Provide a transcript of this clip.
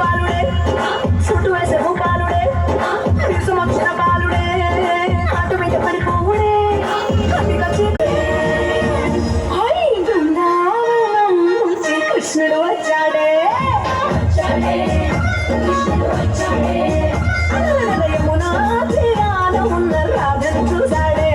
బాలుడే చుట్టూ వేసే బాలుడే విషం వచ్చిన బాలుడే అటు మీద పడిపోవుడే బృందావనం నుంచి కృష్ణుడు వచ్చాడే యమునా తీరాన ఉన్న రాధను చూసాడే